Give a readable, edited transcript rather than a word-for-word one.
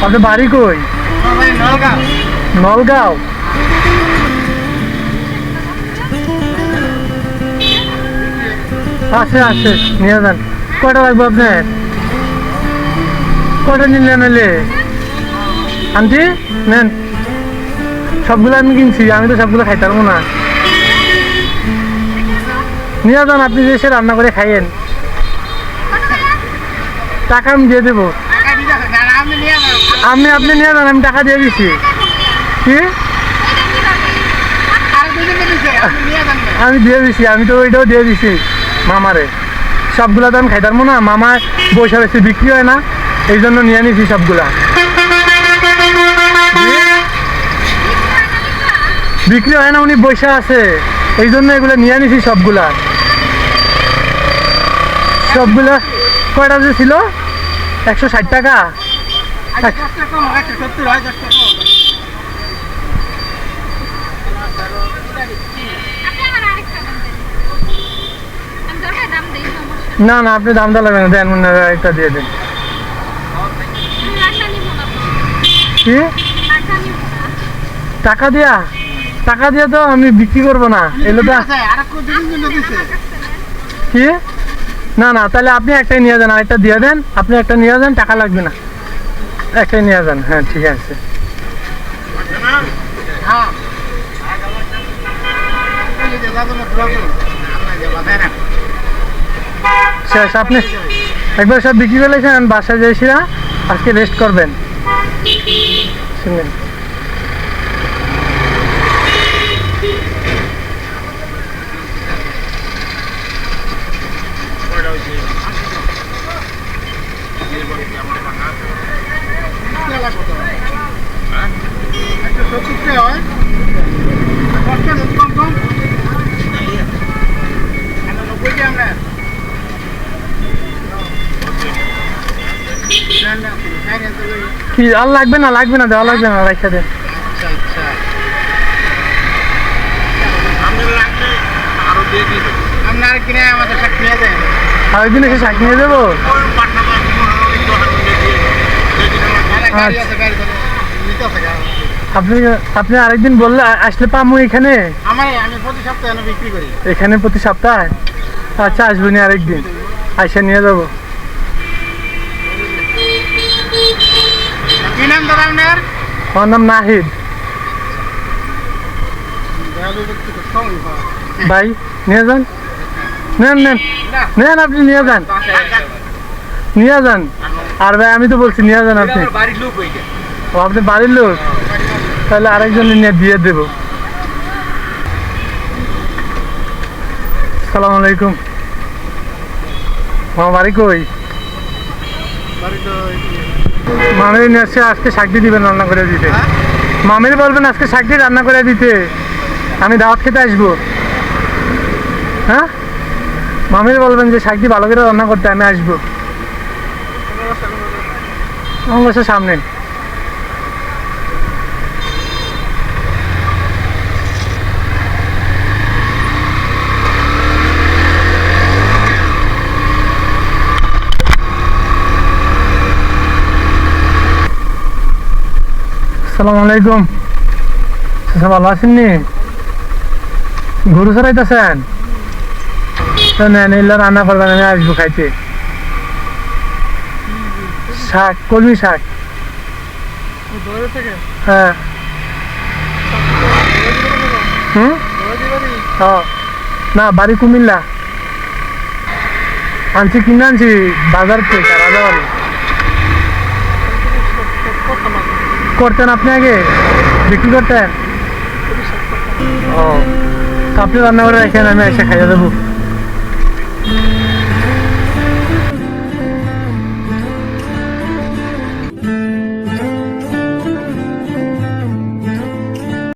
আপনার বাড়ি কই? নলগাঁও। আছে আছে, নিয়ে যান। কয়টা লাগবে আপনার? কয়টা নিলে নিলে আন্টি নেন। সবগুলো আমি কিনছি, আমি তো সবগুলো খাইতে পারবো না। নিয়ে যান, আপনি যে এসে রান্না করে খাইয়েন। টাকা আমি দিয়ে দেবো। আপনি নিয়ে যান, আমি টাকা দিয়ে দিচ্ছি। কি আমি দিয়ে দিছি, আমি তো ওইটাও দিয়ে দিছি মামারে। সবগুলা তো আমি খাইতে পারবো না, মামা বসে বেশি বিক্রি হয় না, এই জন্য নিয়ে নিছি সবগুলা। বিক্রি হয় না, উনি বসে আছে, এই জন্য এগুলো নিয়ে নিছি সবগুলা। সবগুলা কয়টা যে ছিল? 160 টাকা। না না, আপনি দাম দা লাগবে না, দেন একটা দিয়ে দেন। কি টাকা দিয়া? টাকা দিয়ে তো আমি বিক্রি করবো না, এলো তো। কি না না, তাহলে আপনি একটাই নিয়ে যান, আরেকটা দিয়ে দেন। আপনি একটা নিয়ে যান, টাকা লাগবে না, একটাই নিয়ে যান। হ্যাঁ ঠিক আছে। শেষ? আপনি একবার সব বিক্রি করলেছেন, বাসায় যাইছি না, আজকে রেস্ট করবেন। শুনেন, কি আর লাগবে না? লাগবে না, দেওয়া লাগবে না, রাখা দেন। আর একদিন এসে শাক নিয়ে যাবো। আপনি আপনি আরেকদিন বললে আসলে পামু এখানে। এখানে প্রতি সপ্তাহে? আচ্ছা, আসবো নি আরেকদিন, আইসা নিয়ে যাবো। আমার নাম নাহিদ। ভাই নিয়ে যান, নেন নেন নেন, আপনি নিয়ে যান, নিয়ে যান। আর ভাই আমি তো বলছি নিয়ে যান আপনি। ও আপনি বাড়ির লোক? তাহলে আরেকজন নিয়ে দিয়ে দেবো। সালাম আলাইকুম। আমার বাড়ি কই? মামির নিয়ে আসছে, আজকে শাক দিয়ে দিবেন রান্না করে দিতে। মামির বলবেন আজকে শাক দিয়ে রান্না করে দিতে, আমি দাওয়াত খেতে আসবো। হ্যাঁ, মামির বলবেন যে শাক দিয়ে ভালো করে রান্না করতে, আমি আসবো। আমার বাসার সামনে। আসসালামু আলাইকুম। ভালো আছেননি? গরু চড়াইতেছেন? নেন, এলে রান্না করবেন, আমি আসবো খাইতে। শাক, কলমি শাক। হ্যাঁ। না, বাড়ি কুমিল্লা। আনছি, কিনে আনছি বাজার থেকে, রাজাবাড়ি। করতেন আপনি আগে, বিক্রি করতেন? ও, আপনি রান্না করে রাখেন, আমি এসে খাইয়ে দেবো।